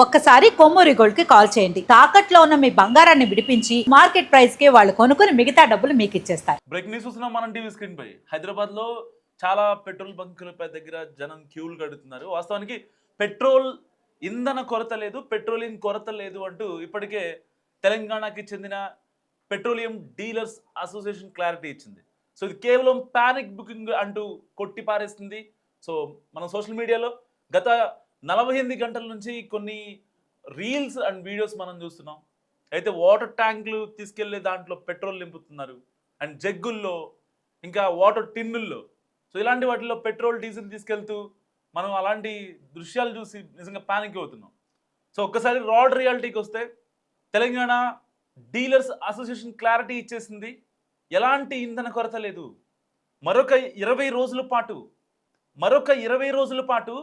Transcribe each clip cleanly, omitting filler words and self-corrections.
ఒక్కసారి కొమ్మూరి గోల్డ్ కి కాల్ చేయండి. తాకట్లో ఉన్న మీ బంగారాన్ని విడిపించి మార్కెట్ ప్రైస్ కి వాళ్ళు కొనుక్కుని మిగతా డబ్బులు మీకు ఇచ్చేస్తారు. బ్రేక్ న్యూస్ చూస్తున్నాం మనం టీవీ స్క్రీన్ పై. హైదరాబాద్ లో చాలా పెట్రోల్ బంకుల దగ్గర జనం క్యూలు కడుతున్నారు. వాస్తవానికి పెట్రోల్ ఇంధన కొరత లేదు, పెట్రోలియం కొరత లేదు అంటూ ఇప్పటికే తెలంగాణకి చెందిన పెట్రోలియం డీలర్స్ అసోసియేషన్ క్లారిటీ ఇచ్చింది. సో ఇది కేవలం పానిక్ బుకింగ్ అంటూ కొట్టి పారేస్తుంది. సో మనం సోషల్ మీడియాలో గత 48 గంటల నుంచి కొన్ని రీల్స్ అండ్ వీడియోస్ మనం చూస్తున్నాం. అయితే వాటర్ ట్యాంకులు తీసుకెళ్లే దాంట్లో పెట్రోల్ నింపుతున్నారు, అండ్ జగ్గుల్లో, ఇంకా వాటర్ టిన్నుల్లో. సో ఇలాంటి వాటిల్లో పెట్రోల్ డీజిల్ తీసుకెళ్తూ మనం అలాంటి దృశ్యాలు చూసి నిజంగా పానిక్ అవుతున్నాం. సో ఒక్కసారి రాడ్ రియాలిటీకి వస్తే తెలంగాణ డీలర్స్ అసోసియేషన్ క్లారిటీ ఇచ్చేసింది. ఎలాంటి ఇంధన కొరత లేదు. మరొక 20 రోజుల పాటు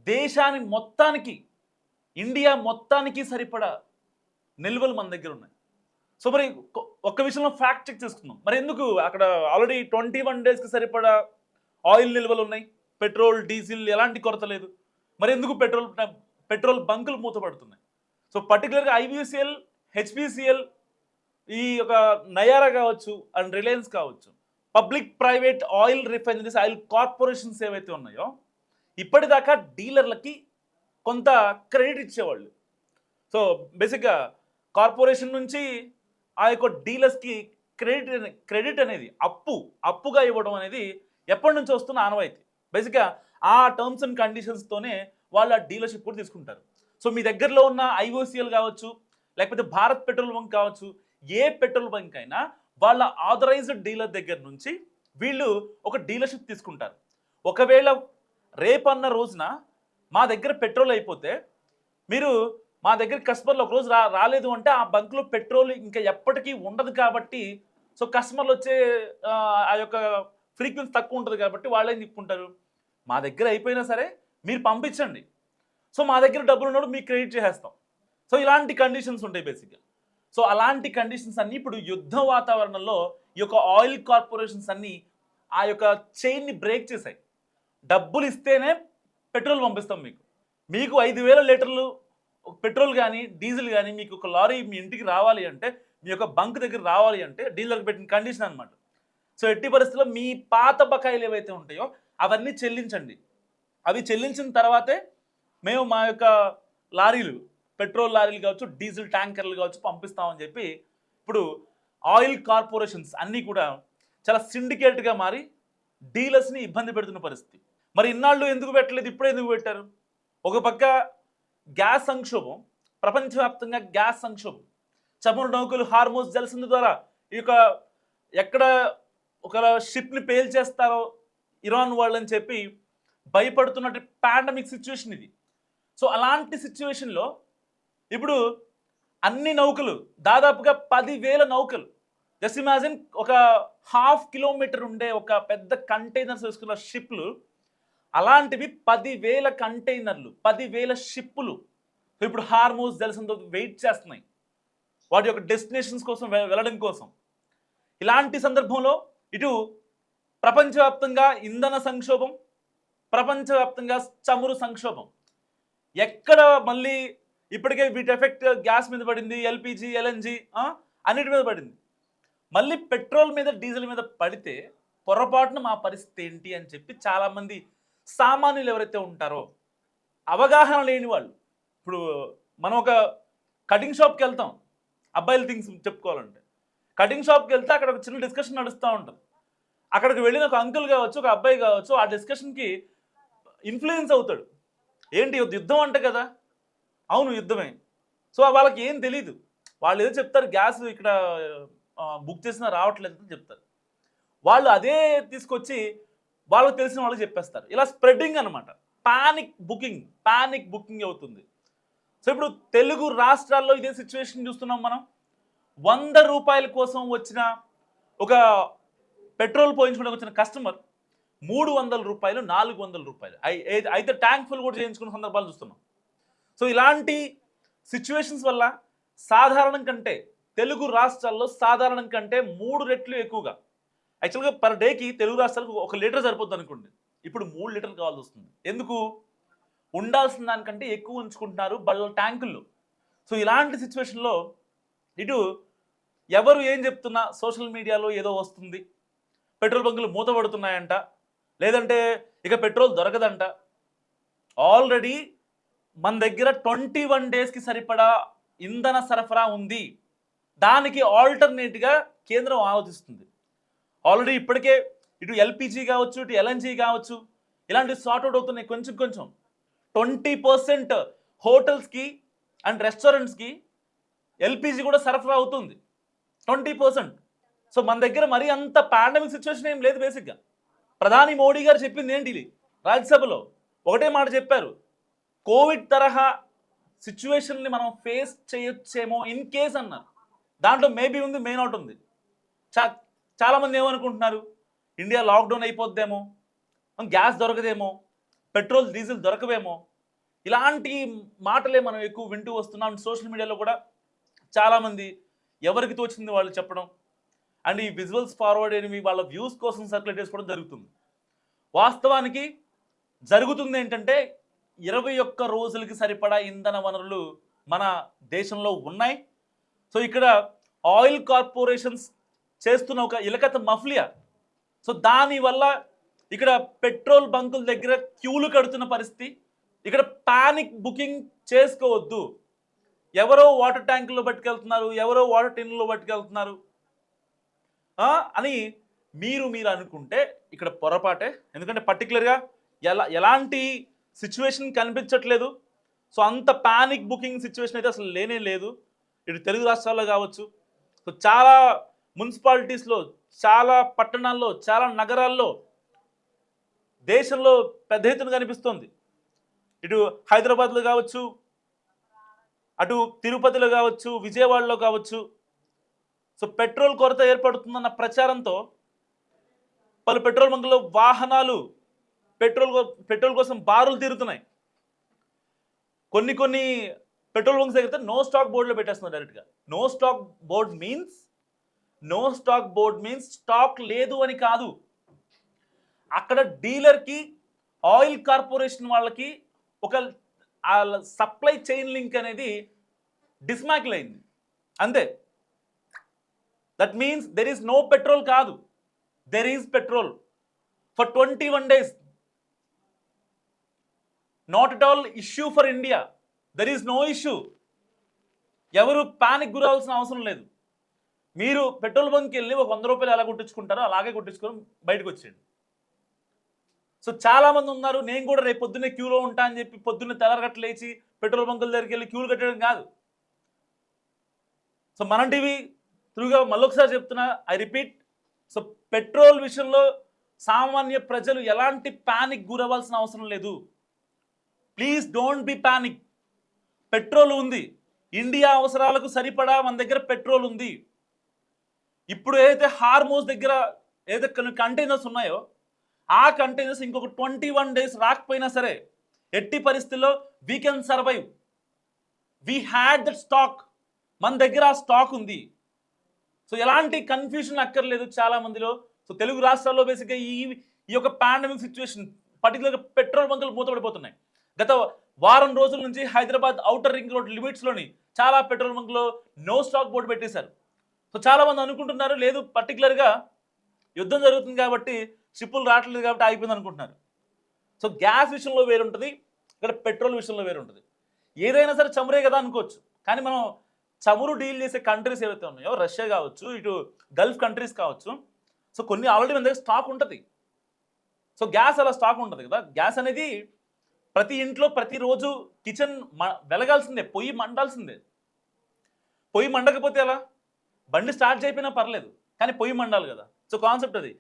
దేశాన్ని మొత్తానికి, ఇండియా మొత్తానికి సరిపడా నిల్వలు మన దగ్గర ఉన్నాయి. సో మరి ఒక్క విషయంలో ఫ్యాక్ట్ చెక్ చేసుకుందాం. మరి ఎందుకు అక్కడ ఆల్రెడీ 21 డేస్కి సరిపడా ఆయిల్ నిల్వలు ఉన్నాయి, పెట్రోల్ డీజిల్ ఎలాంటి కొరత లేదు, మరి ఎందుకు పెట్రోల్ బంకులు మూతపడుతున్నాయి? సో పర్టికులర్గా ఐవీసీఎల్, హెచ్పిసిఎల్, ఈ యొక్క నయారా కావచ్చు అండ్ రిలయన్స్ కావచ్చు, public private oil refineries, oil corporations ఏవైతే ఉన్నాయో ఇప్పటిదాకా డీలర్లకి కొంత క్రెడిట్ ఇచ్చేవాళ్ళు. సో బేసిక్గా కార్పొరేషన్ నుంచి ఆ యొక్క డీలర్స్కి క్రెడిట్ అనేది అప్పుగా ఇవ్వడం అనేది ఎప్పటి నుంచి వస్తున్న ఆనవాయితీ. బేసిక్గా ఆ టర్మ్స్ అండ్ కండిషన్స్తోనే వాళ్ళు ఆ డీలర్షిప్ కూడా తీసుకుంటారు. సో మీ దగ్గరలో ఉన్న ఐఓసిఎల్ కావచ్చు, లేకపోతే భారత్ పెట్రోల్ బంక్ కావచ్చు, ఏ పెట్రోల్ బంక్ అయినా వాళ్ళ ఆథరైజ్డ్ డీలర్ దగ్గర నుంచి వీళ్ళు ఒక డీలర్షిప్ తీసుకుంటారు. ఒకవేళ రేపన్న రోజున మా దగ్గర పెట్రోల్ అయిపోతే, మీరు మా దగ్గర కస్టమర్లు ఒక రోజు రాలేదు అంటే ఆ బంక్లో పెట్రోల్ ఇంకా ఎప్పటికీ ఉండదు. కాబట్టి సో కస్టమర్లు వచ్చే ఆ యొక్క ఫ్రీక్వెన్సీ తక్కువ ఉంటుంది కాబట్టి వాళ్ళేం తిప్పుకుంటారు, మా దగ్గర అయిపోయినా సరే మీరు పంపించండి, సో మా దగ్గర డబ్బులు ఉన్నప్పుడు మీకు క్రెడిట్ చేసేస్తాం. సో ఇలాంటి కండిషన్స్ ఉంటాయి బేసిక్గా. సో అలాంటి కండిషన్స్ అన్నీ ఇప్పుడు యుద్ధ వాతావరణంలో ఈ యొక్క ఆయిల్ కార్పొరేషన్స్ అన్నీ ఆ యొక్క చైన్ని బ్రేక్ చేశాయి. డబ్బులు ఇస్తేనే పెట్రోల్ పంపిస్తాం మీకు 5,000 లీటర్లు పెట్రోల్ కానీ డీజిల్ కానీ మీకు ఒక లారీ మీ ఇంటికి రావాలి అంటే, మీ యొక్క బంక్ దగ్గర రావాలి అంటే డీలర్కి పెట్టిన కండిషన్ అనమాట. సో ఎట్టి పరిస్థితుల్లో మీ పాత బకాయిలు ఏవైతే ఉంటాయో అవన్నీ చెల్లించండి. అవి చెల్లించిన తర్వాతే మేము మా యొక్క లారీలు, పెట్రోల్ లారీలు కావచ్చు, డీజిల్ ట్యాంకర్లు కావచ్చు పంపిస్తామని చెప్పి ఇప్పుడు ఆయిల్ కార్పొరేషన్స్ అన్నీ కూడా చాలా సిండికేట్గా మారి డీలర్స్ని ఇబ్బంది పెడుతున్న పరిస్థితి. మరి ఇన్నాళ్ళు ఎందుకు పెట్టలేదు, ఇప్పుడే ఎందుకు పెట్టారు? ఒక పక్క గ్యాస్ సంక్షోభం, ప్రపంచవ్యాప్తంగా గ్యాస్ సంక్షోభం, చమురు నౌకలు హార్మోజ్ జలసంధి ద్వారా ఈ యొక్క ఎక్కడ ఒక షిప్ని పేల్చేస్తారో ఇరాన్ వాళ్ళు అని చెప్పి భయపడుతున్నట్టు పాండమిక్ సిచ్యువేషన్ ఇది. సో అలాంటి సిచ్యువేషన్లో ఇప్పుడు అన్ని నౌకలు, దాదాపుగా 10,000 నౌకలు, జస్ట్ ఇమాజిన్ ఒక 1/2 కిలోమీటర్ ఉండే ఒక పెద్ద కంటైనర్స్ వేసుకున్న షిప్లు, అలాంటివి 10,000 కంటైనర్లు, 10,000 షిప్పులు ఇప్పుడు హార్మోజ్ జలసంధితో వెయిట్ చేస్తున్నాయి వాటి యొక్క డెస్టినేషన్స్ కోసం వెళ్ళడం కోసం. ఇలాంటి సందర్భంలో ఇటు ప్రపంచవ్యాప్తంగా ఇంధన సంక్షోభం, ప్రపంచవ్యాప్తంగా చమురు సంక్షోభం, ఎక్కడ మళ్ళీ ఇప్పటికే వీటి ఎఫెక్ట్ గ్యాస్ మీద పడింది, ఎల్పిజి, ఎల్ఎన్జి అన్నిటి మీద పడింది. మళ్ళీ పెట్రోల్ మీద, డీజిల్ మీద పడితే పొరపాటున మా పరిస్థితి ఏంటి అని చెప్పి చాలామంది సామాన్యులు ఎవరైతే ఉంటారో, అవగాహన లేని వాళ్ళు, ఇప్పుడు మనం ఒక కటింగ్ షాప్కి వెళ్తాం, అబ్బాయిల థింగ్స్ చెప్పుకోవాలంటే కటింగ్ షాప్కి వెళ్తే అక్కడ ఒక చిన్న డిస్కషన్ నడుస్తూ ఉంటుంది. అక్కడికి వెళ్ళిన ఒక అంకుల్ కావచ్చు, ఒక అబ్బాయి కావచ్చు, ఆ డిస్కషన్కి ఇన్ఫ్లుయెన్స్ అవుతాడు. ఏంటి యుద్ధం అంట కదా, అవును యుద్ధమే. సో వాళ్ళకి ఏం తెలీదు, వాళ్ళు ఏదో చెప్తారు, గ్యాస్ ఇక్కడ బుక్ చేసినా రావట్లేదు అని చెప్తారు. వాళ్ళు అదే తీసుకొచ్చి వాళ్ళకి తెలిసిన వాళ్ళకి చెప్పేస్తారు. ఇలా స్ప్రెడ్డింగ్ అనమాట, పానిక్ బుకింగ్ అవుతుంది. సో ఇప్పుడు తెలుగు రాష్ట్రాల్లో ఇదే సిచ్యువేషన్ చూస్తున్నాం మనం. 100 రూపాయల కోసం వచ్చిన ఒక పెట్రోల్ పోయించుకోవడానికి వచ్చిన కస్టమర్ 300 రూపాయలు, 400 రూపాయలు అయితే ట్యాంక్ ఫుల్ కూడా చేయించుకున్న సందర్భాలు చూస్తున్నాం. సో ఇలాంటి సిచ్యువేషన్స్ వల్ల సాధారణం కంటే, తెలుగు రాష్ట్రాల్లో సాధారణం కంటే 3 రెట్లు ఎక్కువగా, యాక్చువల్గా పర్ డేకి తెలుగు రాష్ట్రాలకు 1 లీటర్ సరిపోతుంది అనుకోండి, ఇప్పుడు 3 లీటర్లు కావాల్సి వస్తుంది. ఎందుకు? ఉండాల్సిన దానికంటే ఎక్కువ ఉంచుకుంటున్నారు బళ్ళ ట్యాంకుల్లో. సో ఇలాంటి సిచ్యువేషన్లో ఇటు ఎవరు ఏం చెప్తున్నా సోషల్ మీడియాలో ఏదో వస్తుంది, పెట్రోల్ బంకులు మూతపడుతున్నాయంట, లేదంటే ఇక పెట్రోల్ దొరకదంట. ఆల్రెడీ మన దగ్గర 21 డేస్కి సరిపడా ఇంధన సరఫరా ఉంది. దానికి ఆల్టర్నేట్గా కేంద్రం ఆలోచిస్తుంది. ఆల్రెడీ ఇప్పటికే ఇటు ఎల్పిజి కావచ్చు, ఇటు ఎల్ఎన్జి కావచ్చు, ఇలాంటివి సార్ట్అవుట్ అవుతున్నాయి కొంచెం కొంచెం. 20% హోటల్స్కి అండ్ రెస్టారెంట్స్కి ఎల్పిజి కూడా సరఫరా అవుతుంది, 20%. సో మన దగ్గర మరీ అంత పాండమిక్ సిచ్యువేషన్ ఏం లేదు. బేసిక్గా ప్రధాని మోడీ గారు చెప్పింది ఏంటి, ఇది రాజ్యసభలో ఒకటే మాట చెప్పారు, కోవిడ్ తరహా సిచ్యువేషన్ని మనం ఫేస్ చేయొచ్చేమో ఇన్ కేస్ అన్నారు. దాంట్లో మేబీ ఉంది, మే నాట్ ఉంది. చాలామంది ఏమనుకుంటున్నారు, ఇండియా లాక్డౌన్ అయిపోద్దేమో, గ్యాస్ దొరకదేమో, పెట్రోల్ డీజిల్ దొరకవేమో, ఇలాంటి మాటలే మనం ఎక్కువ వింటూ వస్తున్నాం. సోషల్ మీడియాలో కూడా చాలామంది ఎవరికి తోచింది వాళ్ళు చెప్పడం అండ్ ఈ విజువల్స్ ఫార్వర్డ్ అనేవి వాళ్ళ వ్యూస్ కోసం సర్క్యులేట్ చేసుకోవడం జరుగుతుంది. వాస్తవానికి జరుగుతుంది ఏంటంటే 21 రోజులకి సరిపడా ఇంధన వనరులు మన దేశంలో ఉన్నాయి. సో ఇక్కడ ఆయిల్ కార్పొరేషన్స్ చేస్తున్న ఒక ఇలకత మఫ్లియా. సో దానివల్ల ఇక్కడ పెట్రోల్ బంకుల దగ్గర క్యూలు కడుతున్న పరిస్థితి. ఇక్కడ పానిక్ బుకింగ్ చేసుకోవద్దు, ఎవరో వాటర్ ట్యాంకుల్లో పట్టుకెళ్తున్నారు, ఎవరో వాటర్ టిన్లో పట్టుకెళ్తున్నారు అని మీరు అనుకుంటే ఇక్కడ పొరపాటే. ఎందుకంటే పర్టికులర్గా ఎలాంటి సిచ్యువేషన్ కనిపించట్లేదు. సో అంత పానిక్ బుకింగ్ సిచ్యువేషన్ అయితే అసలు లేనే లేదు ఇటు తెలుగు రాష్ట్రాల్లో కావచ్చు. సో చాలా మున్సిపాలిటీస్లో, చాలా పట్టణాల్లో, చాలా నగరాల్లో దేశంలో పెద్ద ఎత్తున కనిపిస్తుంది. ఇటు హైదరాబాద్లో కావచ్చు, అటు తిరుపతిలో కావచ్చు, విజయవాడలో కావచ్చు. సో పెట్రోల్ కొరత ఏర్పడుతుందన్న ప్రచారంతో పలు పెట్రోల్ బంకుల్లో వాహనాలు పెట్రోల్ కోసం బారులు తీరుతున్నాయి. కొన్ని పెట్రోల్ బంక్స్ దగ్గర నో స్టాక్ బోర్డులో పెట్టేస్తున్నారు డైరెక్ట్గా. No stock board means stock లేదు అని కాదు. అక్కడ డీలర్కి, ఆయిల్ కార్పొరేషన్ వాళ్ళకి ఒక సప్లై చైన్ లింక్ అనేది డిస్మాకిల్ అయింది అంతే. That means there is no petrol కాదు, there is petrol for 21 days. Not at all issue for India, there is no issue. ఎవరు పానిక్ గురవలసిన అవసరం లేదు. మీరు పెట్రోల్ బంక్కి వెళ్ళి ఒక 100 రూపాయలు ఎలా కొట్టించుకుంటారో అలాగే కొట్టించుకొని బయటకు వచ్చేయండి. సో చాలామంది ఉన్నారు, నేను కూడా రేపు పొద్దున్నే క్యూలో ఉంటా అని చెప్పి పొద్దున్నే తెల్లరగట్టు లేచి పెట్రోల్ బంకుల దగ్గరికి వెళ్ళి క్యూలు కట్టడం కాదు. సో మనం టీవీ త్రూగా మళ్ళొకసారి చెప్తున్నా, ఐ రిపీట్, సో పెట్రోల్ విషయంలో సామాన్య ప్రజలు ఎలాంటి పానిక్ గురవ్వాల్సిన అవసరం లేదు. Please don't be panic. Petrol ఉంది, ఇండియా అవసరాలకు సరిపడా మన దగ్గర పెట్రోల్ ఉంది. ఇప్పుడు ఏదైతే హార్మోస్ దగ్గర ఏదైతే కంటైనర్స్ ఉన్నాయో ఆ కంటైనర్స్ ఇంకొక 21 days రాకపోయినా సరే ఎట్టి పరిస్థితుల్లో we can survive. We had that stock, మన దగ్గర ఆ స్టాక్ ఉంది. సో ఎలాంటి కన్ఫ్యూజన్ అక్కర్లేదు చాలా మందిలో. సో తెలుగు రాష్ట్రాల్లో బేసిక్గా ఈ యొక్క పాండమిక్ సిచ్యువేషన్ పర్టికులర్గా పెట్రోల్ బంకులు మూతపడిపోతున్నాయి. గత వారం రోజుల నుంచి హైదరాబాద్ ఔటర్ రింగ్ రోడ్ లిమిట్స్లోని చాలా పెట్రోల్ బంకులో నో స్టాక్ బోర్డు పెట్టేశారు. సో చాలామంది అనుకుంటున్నారు లేదు పర్టికులర్గా యుద్ధం జరుగుతుంది కాబట్టి షిప్పులు రావట్లేదు కాబట్టి ఆగిపోయింది అనుకుంటున్నారు. సో గ్యాస్ విషయంలో వేరుంటుంది, ఇక్కడ పెట్రోల్ విషయంలో వేరుంటుంది. ఏదైనా సరే చమురే కదా అనుకోవచ్చు, కానీ మనం చమురు డీల్ చేసే కంట్రీస్ ఏవైతే ఉన్నాయో, రష్యా కావచ్చు, ఇటు గల్ఫ్ కంట్రీస్ కావచ్చు, సో కొన్ని ఆల్రెడీ మన దగ్గర స్టాక్ ఉంటుంది. సో గ్యాస్ అలా స్టాక్ ఉంటుంది కదా. గ్యాస్ అనేది ప్రతి ఇంట్లో ప్రతిరోజు కిచెన్ వెలగాల్సిందే, పొయ్యి మండాల్సిందే. పొయ్యి మండకపోతే ఎలా, బండి స్టార్ట్ చేయకపోయినా పర్లేదు కానీ పొయ్యి మండాలి కదా. సో కాన్సెప్ట్ అది.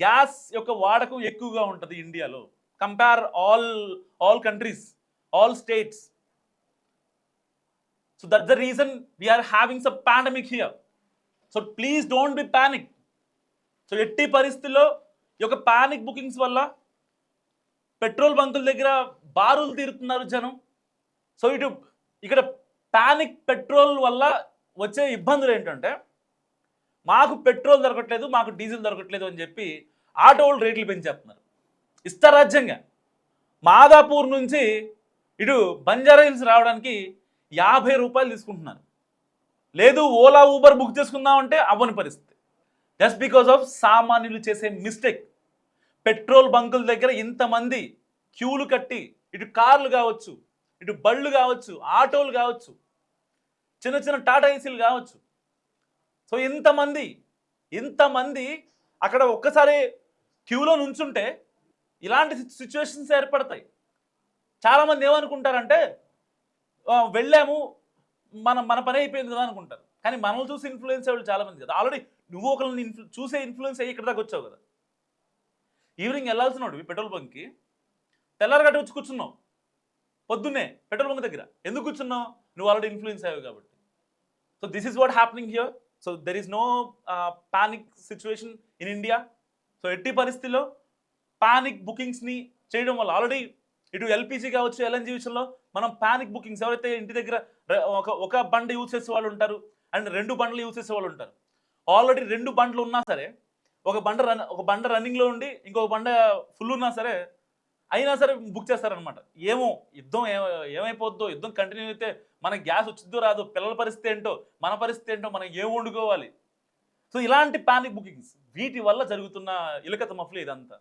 గ్యాస్ యొక్క వాడకం ఎక్కువగా ఉంటుంది ఇండియాలో, compare all countries, all states. So that's the reason we are having some pandemic here. So please don't be panic. So ఎట్టి పరిస్థితుల్లో ఈ యొక్క పానిక్ బుకింగ్స్ వల్ల పెట్రోల్ బంకుల దగ్గర బారులు తీరుతున్నారు జనం. సో ఇక్కడ పానిక్ పెట్రోల్ వల్ల వచ్చే ఇబ్బందులు ఏంటంటే, మాకు పెట్రోల్ దొరకట్లేదు, మాకు డీజిల్ దొరకట్లేదు అని చెప్పి ఆటో వాళ్ళు రేట్లు పెంచేస్తున్నారు ఇష్టారాజ్యంగా. మాదాపూర్ నుంచి ఇటు బంజారా హిల్స్ రావడానికి 50 రూపాయలు తీసుకుంటున్నారు. లేదు ఓలా ఊబర్ బుక్ చేసుకుందామంటే అవ్వని పరిస్థితి. జస్ట్ బికాస్ ఆఫ్ సామాన్యులు చేసే మిస్టేక్. పెట్రోల్ బంకుల దగ్గర ఇంతమంది క్యూలు కట్టి, ఇటు కార్లు కావచ్చు, ఇటు బళ్ళు కావచ్చు, ఆటోలు కావచ్చు, చిన్న చిన్న టాటా ఏసీలు కావచ్చు. సో ఇంతమంది అక్కడ ఒక్కసారి క్యూలో నుంచుంటే ఇలాంటి సిచ్యువేషన్స్ ఏర్పడతాయి. చాలామంది ఏమనుకుంటారంటే వెళ్ళాము, మన పని అయిపోయింది కదా అనుకుంటారు. కానీ మనల్ని చూసి ఇన్ఫ్లుయెన్స్ అయ్యే వాళ్ళు చాలామంది కదా. ఆల్రెడీ నువ్వు ఒకరిని చూసే ఇన్ఫ్లుయెన్స్ అయ్యి ఇక్కడ దాకా వచ్చావు కదా. ఈవినింగ్ వెళ్ళాల్సినాడు పెట్రోల్ బంక్కి, తెల్లారగట్ట వచ్చి కూర్చున్నావు పొద్దున్నే పెట్రోల్ బంక్ దగ్గర. ఎందుకు కూర్చున్నావు? నువ్వు ఆల్రెడీ ఇన్ఫ్లుయెన్స్ అయ్యావు కాబట్టి. So this is what happening here. So there is no panic situation in India. So ఎట్టి పరిస్థితుల్లో పానిక్ బుకింగ్స్ని చేయడం వల్ల ఆల్రెడీ ఇటు ఎల్పిజి కావచ్చు, ఎల్ఎన్జి విషయంలో మనం పానిక్ బుకింగ్స్, ఎవరైతే ఇంటి దగ్గర ఒక బండి యూజ్ చేసే వాళ్ళు ఉంటారు అండ్ 2 బండ్లు యూజ్ చేసే వాళ్ళు ఉంటారు. ఆల్రెడీ 2 బండ్లు ఉన్నా సరే, ఒక బండ రన్నింగ్లో ఉండి ఇంకొక బండ ఫుల్ ఉన్నా సరే, అయినా సరే బుక్ చేస్తారనమాట. ఏమో యుద్ధం ఏమైపోద్దో, యుద్ధం కంటిన్యూ అయితే మనకి గ్యాస్ వచ్చిద్దో రాదో, పిల్లల పరిస్థితి ఏంటో, మన పరిస్థితి ఏంటో, మనం ఏం వండుకోవాలి. సో ఇలాంటి పానిక్ బుకింగ్స్, వీటి వల్ల జరుగుతున్న ఇలకత మఫ్లీ ఇదంతా.